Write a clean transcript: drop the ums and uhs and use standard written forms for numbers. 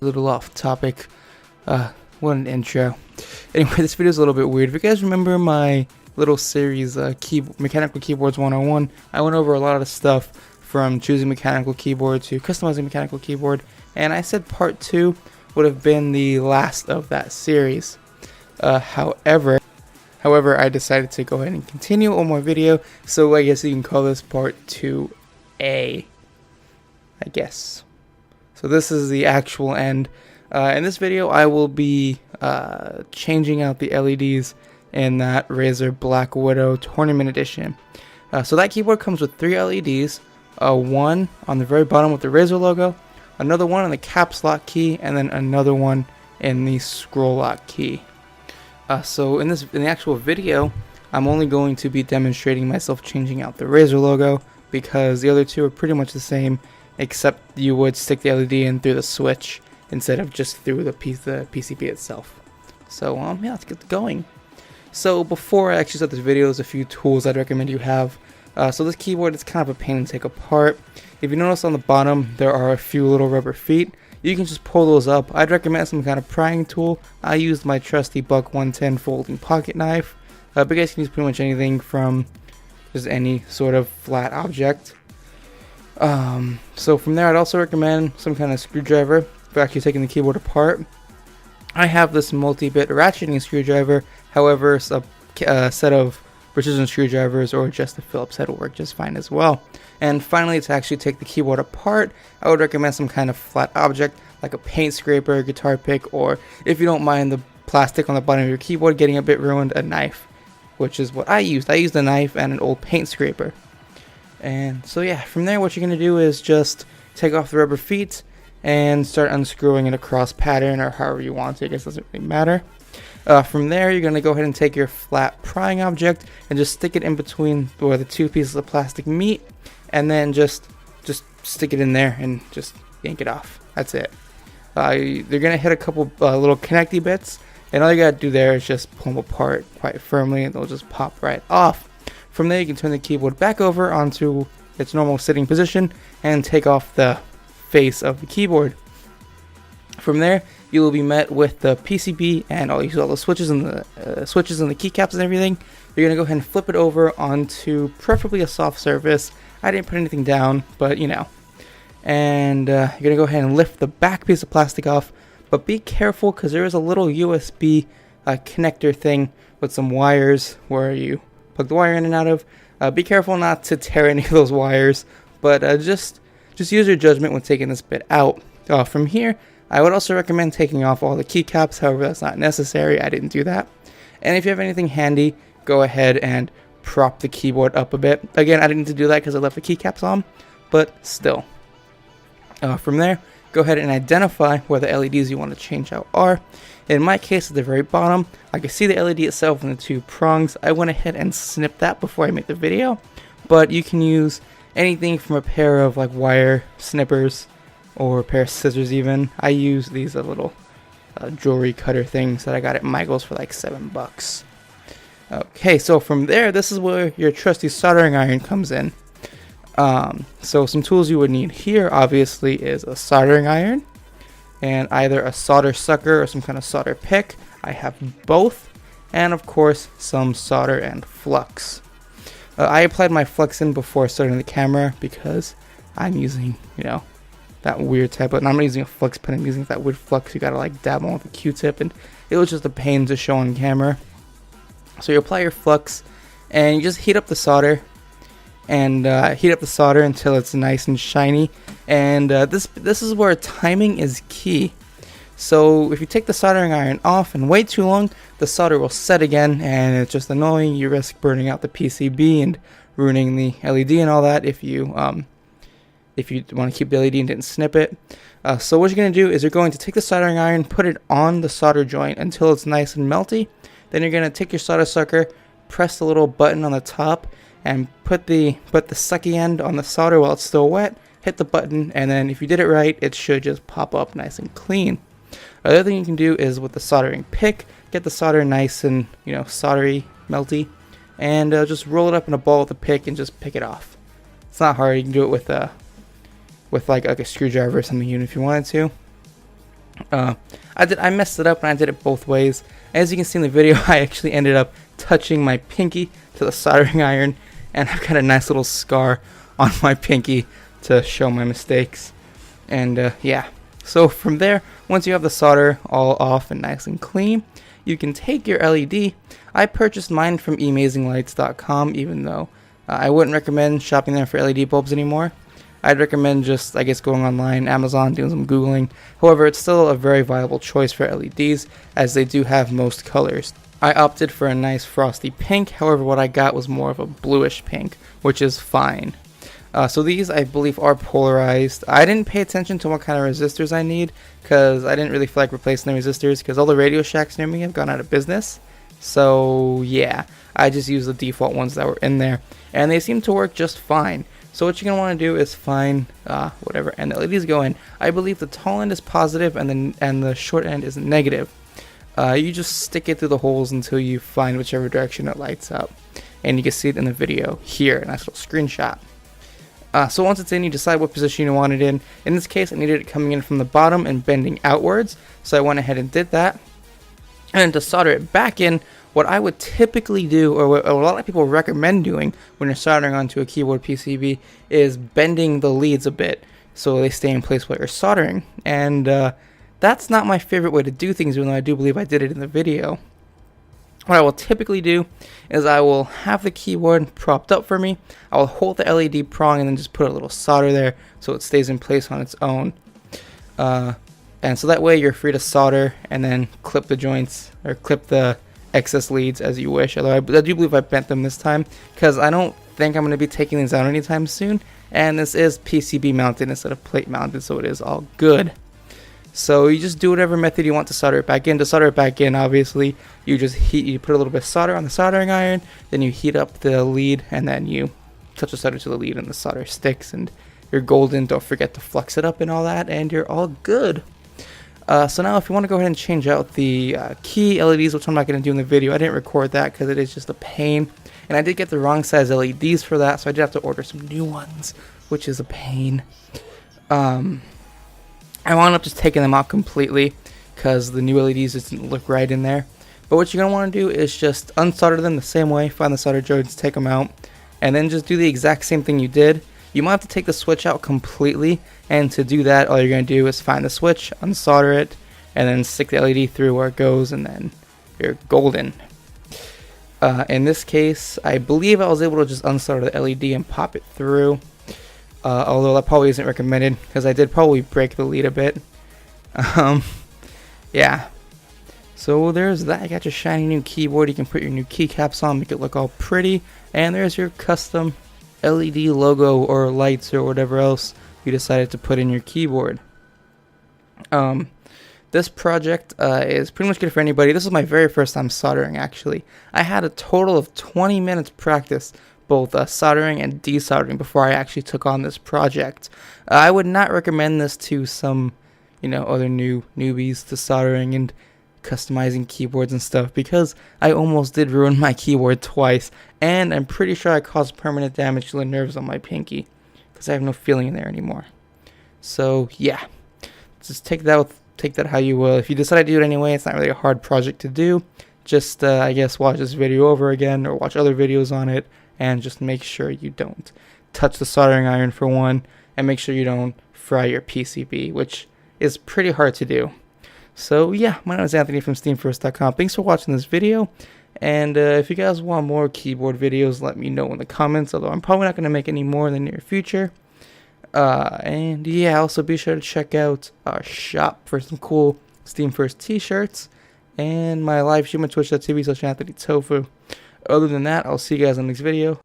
little off topic. What an intro. Anyway, this video is a little bit weird. If you guys remember my little series, Mechanical Keyboards 101, I went over a lot of the stuff from choosing mechanical keyboard to customizing mechanical keyboard, and I said part 2 would have been the last of that series. However, I decided to go ahead and continue on my video, so I guess you can call this part 2a, I guess. So this is the actual end. In this video, I will be changing out the LEDs in that Razer Black Widow Tournament Edition. So that keyboard comes with 3 LEDs, one on the very bottom with the Razer logo, another one on the caps lock key, and then another one in the scroll lock key. So in the actual video, I'm only going to be demonstrating myself changing out the Razer logo, because the other two are pretty much the same, except you would stick the LED in through the switch instead of just through the PCB itself. So yeah, let's get going. So before I actually start this video, there's a few tools I'd recommend you have. So this keyboard is kind of a pain to take apart. If you notice on the bottom, there are a few little rubber feet. You can just pull those up. I'd recommend some kind of prying tool. I used my trusty Buck 110 folding pocket knife. But you guys can use pretty much anything from just any sort of flat object. So from there, I'd also recommend some kind of screwdriver for actually taking the keyboard apart. I have this multi-bit ratcheting screwdriver. However, a set of precision screwdrivers or just a Phillips head will work just fine as well. And finally, to actually take the keyboard apart, I would recommend some kind of flat object like a paint scraper, guitar pick, or if you don't mind the plastic on the bottom of your keyboard getting a bit ruined, a knife, which is what I used. I used a knife and an old paint scraper. And so yeah, from there what you're going to do is just take off the rubber feet and start unscrewing it across pattern or however you want to. I guess it doesn't really matter. From there, you're going to go ahead and take your flat prying object and just stick it in between where the 2 pieces of plastic meet, and then just stick it in there and just yank it off. That's it. They're going to hit a couple little connecty bits, and all you got to do there is just pull them apart quite firmly and they'll just pop right off. From there, you can turn the keyboard back over onto its normal sitting position and take off the face of the keyboard. From there, you will be met with the PCB and all the switches and the keycaps and everything. You're gonna go ahead and flip it over onto preferably a soft surface. I didn't put anything down, but you know. And you're gonna go ahead and lift the back piece of plastic off, but be careful because there is a little USB connector thing with some wires where you plug the wire in and out of. Be careful not to tear any of those wires, but just use your judgment when taking this bit out. From here, I would also recommend taking off all the keycaps. However, that's not necessary. I didn't do that. And if you have anything handy, go ahead and prop the keyboard up a bit. Again, I didn't need to do that because I left the keycaps on, but still. From there, go ahead and identify where the LEDs you want to change out are. In my case, at the very bottom, I can see the LED itself and the 2 prongs. I went ahead and snipped that before I made the video, but you can use anything from a pair of like wire snippers or a pair of scissors even. I use these little jewelry cutter things that I got at Michael's for like $7. Okay, so from there, this is where your trusty soldering iron comes in. So some tools you would need here obviously is a soldering iron and either a solder sucker or some kind of solder pick. I have both, and of course some solder and flux. I applied my flux in before starting the camera because I'm using, that weird type of, and I'm not using a flux pen, I'm using that weird flux you gotta like dab on with a Q-tip, and it was just a pain to show on camera. So you apply your flux and you just heat up the solder until it's nice and shiny. And this is where timing is key. So if you take the soldering iron off and wait too long, the solder will set again and it's just annoying. You risk burning out the PCB and ruining the LED and all that if you want to keep the LED and didn't snip it. So what you're going to do is you're going to take the soldering iron, put it on the solder joint until it's nice and melty. Then you're going to take your solder sucker, press the little button on the top, and put the sucky end on the solder while it's still wet. Hit the button, and then if you did it right, it should just pop up nice and clean. The other thing you can do is with the soldering pick, get the solder nice and soldery, melty, and just roll it up in a ball with the pick and just pick it off. It's not hard. You can do it with like a screwdriver or something even if you wanted to. I messed it up and I did it both ways. As you can see in the video, I actually ended up touching my pinky to the soldering iron, and I've got a nice little scar on my pinky to show my mistakes. And yeah, so from there, once you have the solder all off and nice and clean, you can take your LED. I purchased mine from amazinglights.com, even though I wouldn't recommend shopping there for LED bulbs anymore. I'd recommend just, I guess, going online, Amazon, doing some Googling. However, it's still a very viable choice for LEDs, as they do have most colors. I opted for a nice frosty pink, however what I got was more of a bluish pink, which is fine. So these, I believe, are polarized. I didn't pay attention to what kind of resistors I need, because I didn't really feel like replacing the resistors, because all the Radio Shacks near me have gone out of business. So yeah, I just used the default ones that were in there, and they seem to work just fine. So what you're going to want to do is find whatever end the LEDs go in. I believe the tall end is positive and the short end is negative. You just stick it through the holes until you find whichever direction it lights up. And you can see it in the video here, a nice little screenshot. So once it's in, you decide what position you want it in. In this case, I needed it coming in from the bottom and bending outwards, so I went ahead and did that. And to solder it back in, what I would typically do, or what a lot of people recommend doing when you're soldering onto a keyboard PCB, is bending the leads a bit so they stay in place while you're soldering. And that's not my favorite way to do things, even though I do believe I did it in the video. What I will typically do is I will have the keyboard propped up for me. I will hold the LED prong and then just put a little solder there so it stays in place on its own. And so that way you're free to solder and then clip the joints or clip the excess leads as you wish. Although I do believe I bent them this time, because I don't think I'm going to be taking these out anytime soon. And this is PCB mounted instead of plate mounted, so it is all good. So you just do whatever method you want to solder it back in. To solder it back in, obviously, you put a little bit of solder on the soldering iron, then you heat up the lead, and then you touch the solder to the lead and the solder sticks, and you're golden. Don't forget to flux it up and all that, and you're all good. So now if you want to go ahead and change out the key LEDs, which I'm not going to do in the video, I didn't record that because it is just a pain. And I did get the wrong size LEDs for that, so I did have to order some new ones, which is a pain. I wound up just taking them out completely because the new LEDs just didn't look right in there. But what you're going to want to do is just unsolder them the same way, find the solder joints, take them out, and then just do the exact same thing you did. You might have to take the switch out completely, and to do that, all you're going to do is find the switch, unsolder it, and then stick the LED through where it goes, and then you're golden. In this case, I believe I was able to just unsolder the LED and pop it through. Although that probably isn't recommended, because I did probably break the lead a bit. Yeah. So there's that. You got your shiny new keyboard. You can put your new keycaps on, make it look all pretty. And there's your custom LED logo or lights or whatever else you decided to put in your keyboard. This project is pretty much good for anybody. This is my very first time soldering, actually. I had a total of 20 minutes practice both soldering and desoldering before I actually took on this project. I would not recommend this to some, other newbies to soldering and customizing keyboards and stuff, because I almost did ruin my keyboard twice, and I'm pretty sure I caused permanent damage to the nerves on my pinky, because I have no feeling in there anymore. So yeah, just take that how you will. If you decide to do it anyway, it's not really a hard project to do. Just I guess watch this video over again or watch other videos on it, and just make sure you don't touch the soldering iron for one, and make sure you don't fry your PCB, which is pretty hard to do. So yeah, my name is Anthony from SteamFirst.com. Thanks for watching this video, and if you guys want more keyboard videos, let me know in the comments, although I'm probably not going to make any more in the near future. And yeah, also be sure to check out our shop for some cool SteamFirst t-shirts, and my live stream on twitch.tv/AnthonyTofu. Other than that, I'll see you guys in the next video.